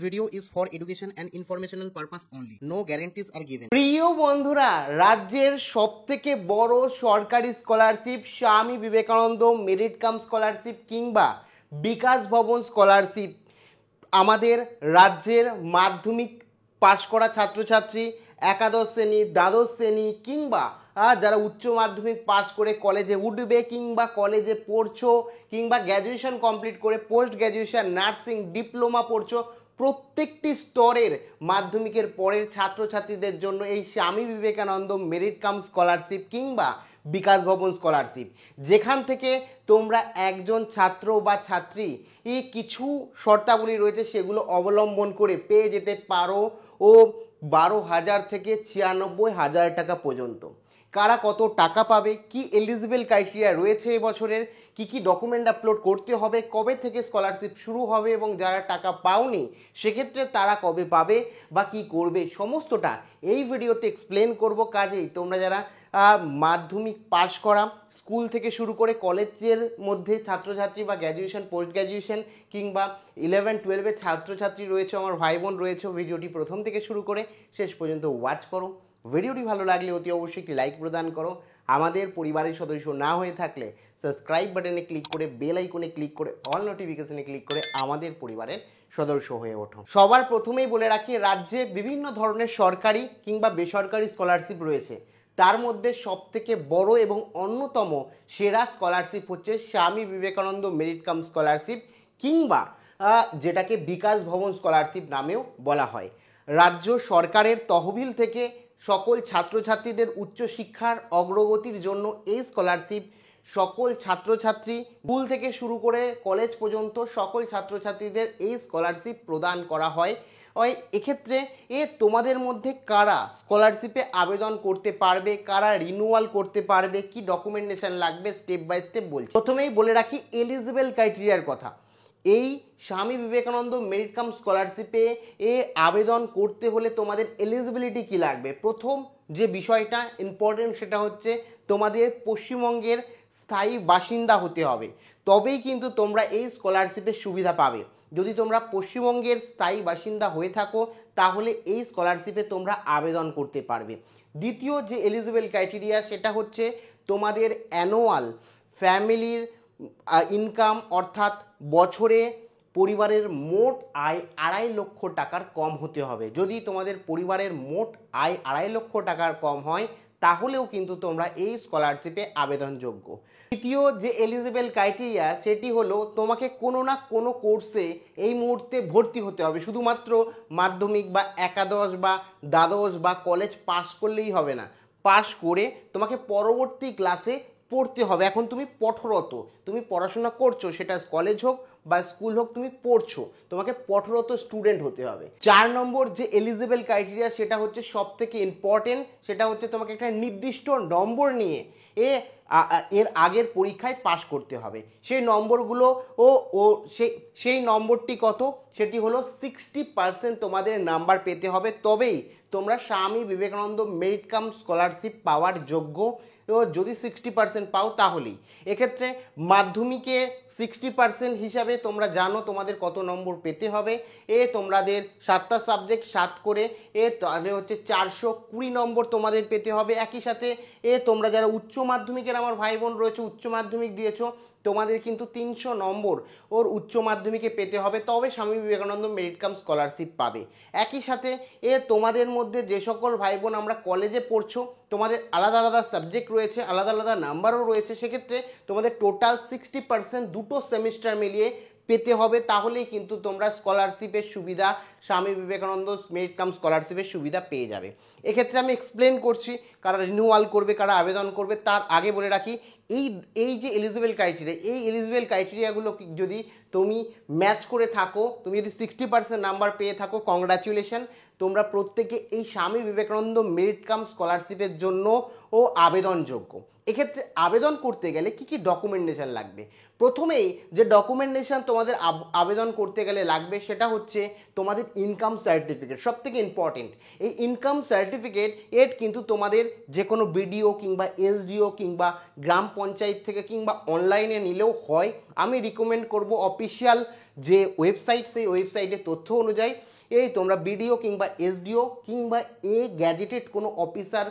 video is for education and informational purpose only. No guarantees are given. প্রিয় বন্ধুরা, রাজ্যের সবথেকে বড় সরকারি scholarship Swami Vivekananda merit cum scholarship কিংবা বিকাশ ভবন স্কলারশিপ আমাদের রাজ্যের মাধ্যমিক পাশ করা ছাত্রছাত্রী, একাদশ শ্রেণী, দ্বাদশ শ্রেণী কিংবা যারা উচ্চ মাধ্যমিক পাস করে কলেজে উঠবে কিংবা কলেজে পড়ছো কিংবা গ্র্যাজুয়েশন কমপ্লিট করে পোস্ট গ্র্যাজুয়েশন নার্সিং ডিপ্লোমা পড়ছো, প্রত্যেকটি স্তরের মাধ্যমিকের পরের ছাত্রছাত্রীদের জন্য এই Swami Vivekananda merit cum scholarship কিংবা বিকাশ ভবন স্কলারশিপ, যেখান থেকে তোমরা একজন ছাত্র বা ছাত্রী কিছু শর্তাবলী রয়েছে সেগুলো অবলম্বন করে পেয়ে যেতে পারো ও 12,000 থেকে 96,000 টাকা পর্যন্ত। কারা কত টাকা পাবে, কি এলিজিবল ক্রাইটেরিয়া রয়েছে এবছরের, কি ডকুমেন্ট আপলোড করতে হবে, কবে থেকে স্কলারশিপ শুরু হবে এবং যারা টাকা পাওনি সেক্ষেত্রে তারা কবে পাবে বা কি করবে, সমস্তটা এই ভিডিওতে এক্সপ্লেন করব। কাজেই তোমরা যারা মাধ্যমিক পাশ করা স্কুল থেকে শুরু করে কলেজের মধ্যে ছাত্রছাত্রী বা গ্র্যাজুয়েশন পোস্ট গ্র্যাজুয়েশন কিংবা 11-12 ছাত্রছাত্রী রয়েছে, আমার ভাই বোন রয়েছে, ভিডিওটি প্রথম থেকে শুরু করে শেষ পর্যন্ত ওয়াচ করো। ভিডিওটি ভালো লাগলে অতি অবশ্যই একটি লাইক প্রদান করো। আমাদের পরিবারের সদস্য না হয়ে থাকলে সাবস্ক্রাইব বাটনে ক্লিক করে বেল আইকনে ক্লিক করে অল নোটিফিকেশনে ক্লিক করে আমাদের পরিবারের সদস্য হয়ে ওঠো। সবার প্রথমেই বলে রাখি, রাজ্যে বিভিন্ন ধরনের সরকারি কিংবা বেসরকারি স্কলারশিপ রয়েছে। তার মধ্যে সবথেকে বড় এবং অন্যতম সেরা স্কলারশিপ হচ্ছে Swami Vivekananda merit cum scholarship কিংবা যেটাকে বিকাশ ভবন স্কলারশিপ নামেও বলা হয়। রাজ্য সরকারের তহবিল থেকে সকল ছাত্রছাত্রীদের উচ্চশিক্ষার অগ্রগতির জন্য এই স্কলারশিপ সকল ছাত্রছাত্রী স্কুল থেকে শুরু করে কলেজ পর্যন্ত সকল ছাত্রছাত্রীদের এই স্কলারশিপ প্রদান করা হয়। এক্ষেত্রে তোমাদের মধ্যে কারা স্কলারশিপে আবেদন করতে পারবে, কারা রিনিউয়াল করতে পারবে, কি ডকুমেন্টেশন লাগবে স্টেপ বাই স্টেপ বলছি। প্রথমেই বলে রাখি এলিজিবল ক্রাইটেরিয়ার কথা। এই স্বামী বিবেকানন্দ মেরিট কাম স্কলারশিপে আবেদন করতে হলে তোমাদের এলিজিবিলিটি কি লাগবে। প্রথম যে বিষয়টা ইম্পর্টেন্ট সেটা হচ্ছে তোমাদের পশ্চিমবঙ্গের স্থায়ী বাসিন্দা হতে হবে, তবেই কিন্তু তোমরা এই স্কলারশিপের সুবিধা পাবে। যদি তোমরা পশ্চিমবঙ্গের স্থায়ী বাসিন্দা হয়ে থাকো তাহলে এই স্কলারশিপে তোমরা আবেদন করতে পারবে। দ্বিতীয় যে এলিজিবল ক্রাইটেরিয়া সেটা হচ্ছে তোমাদের অ্যানুয়াল ফ্যামিলির ইনকাম, অর্থাৎ বছরে পরিবারের মোট আয় 2.5 লক্ষ টাকার কম হতে হবে। যদি তোমাদের পরিবারের মোট আয় 2.5 লক্ষ টাকার কম হয় তাহলেও কিন্তু তোমরা এই স্কলারশিপে আবেদনযোগ্য। তৃতীয় যে এলিজিবল ক্রাইটেরিয়া সেটি হলো তোমাকে কোনো না কোনো কোর্সে এই মুহূর্তে ভর্তি হতে হবে। শুধুমাত্র মাধ্যমিক বা একাদশ বা দ্বাদশ বা কলেজ পাস করলেই হবে না, পাস করে তোমাকে পরবর্তী ক্লাসে পড়তে হবে। এখন তুমি পঠরত, তুমি পড়াশোনা করছো, সেটা কলেজ হোক বা স্কুল হোক, তুমি পড়ছো, তোমাকে পঠরত স্টুডেন্ট হতে হবে। 4 নম্বর যে এলিজিবল ক্রাইটেরিয়া সেটা হচ্ছে সব থেকে ইম্পর্টেন্ট, সেটা হচ্ছে তোমাকে একটা নির্দিষ্ট নম্বর নিয়ে এর আগের পরীক্ষায় পাশ করতে হবে। সেই নম্বরগুলো সেই নম্বরটি কত, সেটি হলো 60% তোমাদের নাম্বার পেতে হবে, তবেই তোমরা Swami Vivekananda merit cum scholarship পাওয়ার যোগ্য। যদি 60% পাও তাহলেই। এক্ষেত্রে মাধ্যমিকে 60% হিসাবে তোমরা জানো তোমাদের কত নম্বর পেতে হবে। তোমাদের 7টা সাবজেক্ট 7 করে তাহলে হচ্ছে 420 নম্বর তোমাদের পেতে হবে। একই সাথে তোমরা যারা উচ্চ মাধ্যমিকের আমার ভাই বোন রয়েছে, উচ্চ মাধ্যমিক দিয়েছো, তোমাদের কিন্তু 300 নম্বর উচ্চ মাধ্যমিকে পেতে হবে, তবে Swami Vivekananda merit cum scholarship পাবে। একই সাথে তোমাদের মধ্যে যে সকল ভাই বোন আমরা কলেজে পড়ছো, তোমাদের আলাদা আলাদা সাবজেক্ট রয়েছে, আলাদা আলাদা নাম্বারও রয়েছে, সেক্ষেত্রে তোমাদের টোটাল 60% দুটো সেমিস্টার মিলিয়ে পেতে হবে, তাহলেই কিন্তু তোমরা স্কলারশিপের সুবিধা, স্বামী বিবেকানন্দ মেরিট কাম স্কলারশিপের সুবিধা পেয়ে যাবে। এক্ষেত্রে আমি এক্সপ্লেন করছি কারা রিনিউয়াল করবে, কারা আবেদন করবে। তার আগে বলে রাখি এই যে এলিজিবল ক্রাইটেরিয়া, এই এলিজিবল ক্রাইটেরিয়াগুলো যদি তুমি ম্যাচ করে থাকো, তুমি যদি 60% নাম্বার পেয়ে থাকো, কংগ্রাচুলেশন, তোমরা প্রত্যেকে এই স্বামী বিবেকানন্দ মেরিট কাম স্কলারশিপের জন্য আবেদনযোগ্য। এক্ষেত্রে আবেদন করতে গেলে কি কি ডকুমেন্টেশন লাগবে? প্রথমেই যে ডকুমেন্টেশন তোমাদের আবেদন করতে গেলে লাগবে সেটা হচ্ছে তোমাদের ইনকাম সার্টিফিকেট, সব থেকে ইম্পর্টেন্ট। এই ইনকাম সার্টিফিকেট কিন্তু তোমাদের যে কোনো বিডিও কিংবা এসডিও কিংবা গ্রাম পঞ্চায়েত থেকে কিংবা অনলাইনে নিলেও হয়। আমি রিকমেন্ড করব অফিসিয়াল যে ওয়েবসাইট, সেই ওয়েবসাইটের তথ্য অনুযায়ী তোমরা বিডিও কিংবা এসডিও কিংবা গ্যাজেটেড কোনো অফিসার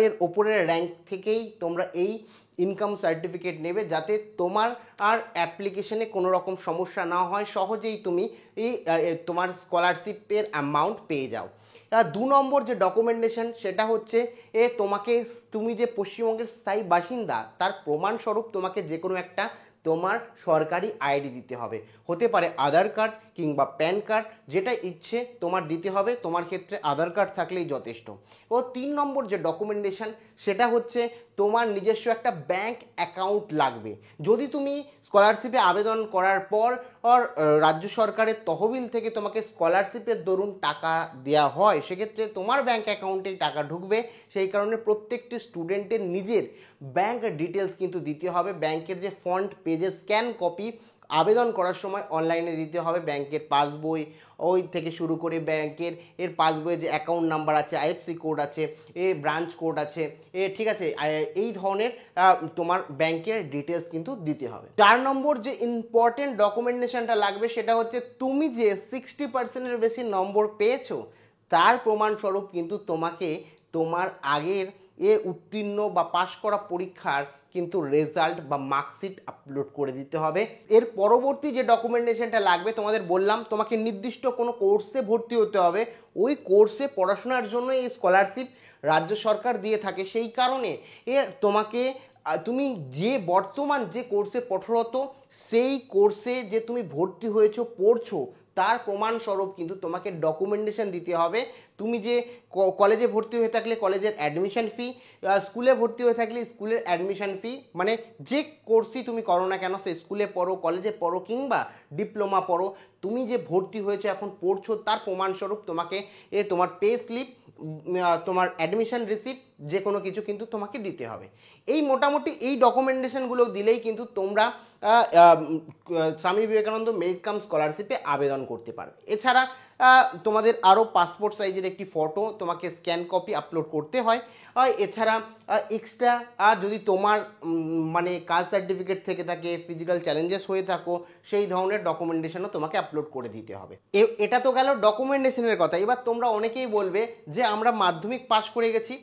এর ওপরের র্যাঙ্ক থেকেই তোমরা এই ইনকাম সার্টিফিকেট নেবে, যাতে তোমার আর অ্যাপ্লিকেশনে কোনো রকম সমস্যা না হয়, সহজেই তুমি তোমার স্কলারশিপের অ্যামাউন্ট পেয়ে যাও। 2 নম্বর যে ডকুমেন্টেশন সেটা হচ্ছে তুমি যে পশ্চিমবঙ্গের স্থায়ী বাসিন্দা তার প্রমাণস্বরূপ তোমাকে যে কোনো একটা তোমার সরকারি আইডি দিতে হবে, হতে পারে আধার কার্ড কিংবা প্যান কার্ড, যেটা ইচ্ছে তোমার দিতে হবে। তোমার ক্ষেত্রে আধার কার্ড থাকলেই যথেষ্ট। 3 নম্বর যে ডকুমেন্টেশন সেটা হচ্ছে তোমার নিজস্ব একটা ব্যাংক অ্যাকাউন্ট লাগবে। যদি তুমি স্কলারশিপে আবেদন করার পর রাজ্য সরকারের তহবিল থেকে তোমাকে স্কলারশিপের দরুন টাকা দেওয়া হয়, সেক্ষেত্রে তোমার ব্যাংক অ্যাকাউন্টে টাকা ঢুকবে। সেই কারণে প্রত্যেকটি স্টুডেন্টের নিজের ব্যাংক ডিটেলস কিন্তু দিতে হবে। ব্যাংকের যে ফ্রন্ট পেজের স্ক্যান কপি আবেদন করার সময় অনলাইনে দিতে হবে। ব্যাংকের পাসবই থেকে শুরু করে ব্যাংকের পাসবইয়ে যে অ্যাকাউন্ট নাম্বার আছে, আইএফসি কোড আছে, ব্রাঞ্চ কোড আছে, ঠিক আছে, এই ধরনের তোমার ব্যাংকের ডিটেলস কিন্তু দিতে হবে। 4 নম্বর যে ইম্পর্টেন্ট ডকুমেন্টেশনটা লাগবে সেটা হচ্ছে তুমি যে 60%-এর বেশি নম্বর পেয়েছো তার প্রমাণস্বরূপ কিন্তু তোমাকে তোমার আগের উত্তীর্ণ বা পাশ করা পরীক্ষার কিন্তু রেজাল্ট বা মার্কশিট আপলোড করে দিতে হবে। এর পরবর্তী যে ডকুমেন্টেশনটা লাগবে, তোমাদের বললাম তোমাকে নির্দিষ্ট কোনো কোর্সে ভর্তি হতে হবে। ওই কোর্সে পড়াশোনার জন্য এই স্কলারশিপ রাজ্য সরকার দিয়ে থাকে। সেই কারণে তোমাকে তুমি যে বর্তমান যে কোর্সে পঠরত সেই কোর্সে যে তুমি ভর্তি হয়েছো পড়ছো তার প্রমাণস্বরূপ কিন্তু তোমাকে ডকুমেন্টেশন দিতে হবে। তুমি যে কলেজে ভর্তি হয়ে থাকলে কলেজের অ্যাডমিশন ফি, স্কুলে ভর্তি হয়ে থাকলে স্কুলের অ্যাডমিশন ফি, মানে যে কোর্সই তুমি করো না কেন, সে স্কুলে পড়ো, কলেজে পড়ো কিংবা ডিপ্লোমা পড়ো, তুমি যে ভর্তি হয়েছো এখন পড়ছো তার প্রমাণস্বরূপ তোমাকে তোমার পে স্লিপ, তোমার অ্যাডমিশন রিসিপ্ট, যে কোনো কিছু কিন্তু তোমাকে দিতে হবে। এই মোটামুটি এই ডকুমেন্টেশনগুলো দিলেই কিন্তু তোমরা স্বামী বিবেকানন্দ মেরিট কাম স্কলারশিপে আবেদন করতে পারবে। এছাড়া তোমাদের আরও পাসপোর্ট সাইজের একটি ফটো তোমাকে স্ক্যান কপি আপলোড করতে হয়। এছাড়া এক্সট্রা যদি তোমার মানে কাস্ট সার্টিফিকেট থেকে থাকে, ফিজিক্যাল চ্যালেঞ্জেস হয়ে থাকো, সেই ধরনের ডকুমেন্টেশনও তোমাকে আপলোড করে দিতে হবে। এটা তো গেল ডকুমেন্টেশনের কথা। এবার তোমরা অনেকেই বলবে যে আমরা মাধ্যমিক পাস করে গেছি,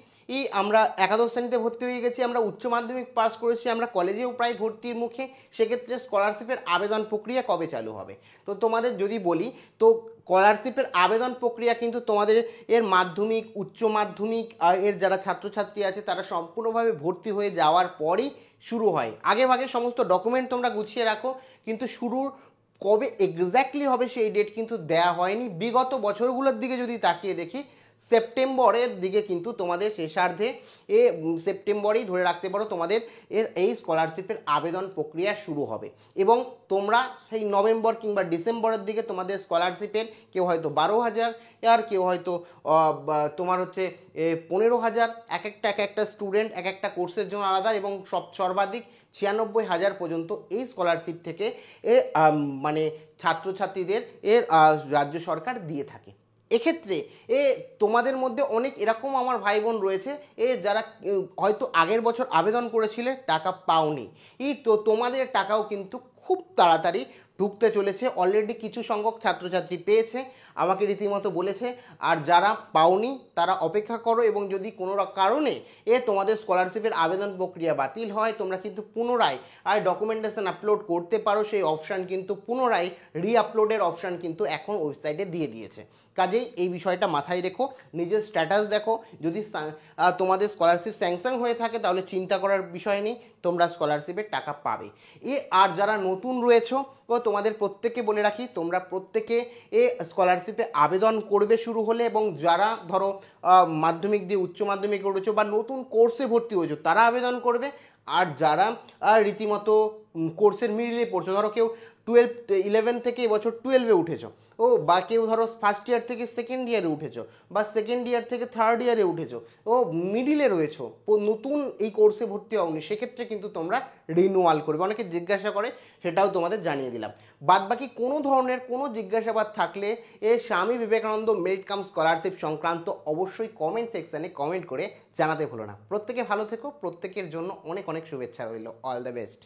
আমরা একাদশ শ্রেণীতে ভর্তি হয়ে গেছি, আমরা উচ্চ মাধ্যমিক পাস করেছি, আমরা কলেজেও প্রায় ভর্তির মুখে, সেক্ষেত্রে স্কলারশিপের আবেদন প্রক্রিয়া কবে চালু হবে? তো তোমাদের যদি বলি, তো স্কলারশিপের আবেদন প্রক্রিয়া কিন্তু তোমাদের মাধ্যমিক, উচ্চ মাধ্যমিক এর যারা ছাত্রছাত্রী আছে তারা সম্পূর্ণভাবে ভর্তি হয়ে যাওয়ার পরই শুরু হয়। আগে ভাগে সমস্ত ডকুমেন্ট তোমরা গুছিয়ে রাখো, কিন্তু শুরুর কবে এক্স্যাক্টলি হবে সেই ডেট কিন্তু দেয়া হয়নি। বিগত বছরগুলোর দিকে যদি তাকিয়ে দেখি, সেপ্টেম্বরের দিকে কিন্তু তোমাদের শেষার্ধে সেপ্টেম্বরেই ধরে রাখতে পারো তোমাদের এই স্কলারশিপের আবেদন প্রক্রিয়া শুরু হবে, এবং তোমরা সেই নভেম্বর কিংবা ডিসেম্বরের দিকে তোমাদের স্কলারশিপের কেউ হয়তো 12,000 আর কেউ হয়তো তোমার হচ্ছে 15,000, এক একটা স্টুডেন্ট এক একটা কোর্সের জন্য আলাদা, এবং সর্বাধিক 96,000 পর্যন্ত এই স্কলারশিপ থেকে মানে ছাত্রছাত্রীদের রাজ্য সরকার দিয়ে থাকে। এক্ষেত্রে তোমাদের মধ্যে অনেক এরকম আমার ভাই বোন রয়েছে যারা হয়তো আগের বছর আবেদন করেছিলে, টাকা পাওনি। তো তোমাদের টাকাও কিন্তু খুব তাড়াতাড়ি ঢুকতে চলেছে। অলরেডি কিছু সংখ্যক ছাত্রছাত্রী পেয়েছে, আমাকে রীতিমতো বলেছে, আর যারা পাওনি তারা অপেক্ষা করো, এবং যদি কোনো কারণে তোমাদের স্কলারশিপের আবেদন প্রক্রিয়া বাতিল হয়, তোমরা কিন্তু পুনরায় ডকুমেন্টেশন আপলোড করতে পারো। সেই অপশান কিন্তু পুনরায় আপলোডের অপশান কিন্তু এখন ওয়েবসাইটে দিয়ে দিয়েছে। কাজেই এই বিষয়টা মাথায় রেখো, নিজের স্ট্যাটাস দেখো, যদি তোমাদের স্কলারশিপ স্যাংশন হয়ে থাকে তাহলে চিন্তা করার বিষয় নেই, তোমরা স্কলারশিপের টাকা পাবে। আর যারা নতুন রয়েছো তোমাদের প্রত্যেককে বলে রাখি, তোমরা প্রত্যেকে স্কলারশিপে আবেদন করবে শুরু হলে, এবং যারা ধরো মাধ্যমিক দিয়ে উচ্চ মাধ্যমিক করেছো বা নতুন কোর্সে ভর্তি হয়েছো তারা আবেদন করবে, আর যারা রীতিমতো কোর্সের মিডিলে পড়ছো, ধরো কেউ 11 থেকে এবছর 12-এ উঠেছো, ও বা কেউ ধরো ফার্স্ট ইয়ার থেকে সেকেন্ড ইয়ারে উঠেছো, বা সেকেন্ড ইয়ার থেকে থার্ড ইয়ারে উঠেছো, ও মিডিলে রয়েছো, নতুন এই কোর্সে ভর্তি হওনি, সেক্ষেত্রে কিন্তু তোমরা রিনিউয়াল করবে। অনেকে জিজ্ঞাসা করে, সেটাও তোমাদের জানিয়ে দিলাম। বাদ বাকি কোনো ধরনের কোনো জিজ্ঞাসাবাদ থাকলে এই Swami Vivekananda merit cum scholarship সংক্রান্ত অবশ্যই কমেন্ট সেকশানে কমেন্ট করে জানাতে ভুলো না। প্রত্যেকে ভালো থেকো, প্রত্যেকের জন্য অনেক অনেক শুভেচ্ছা রইল। All the best.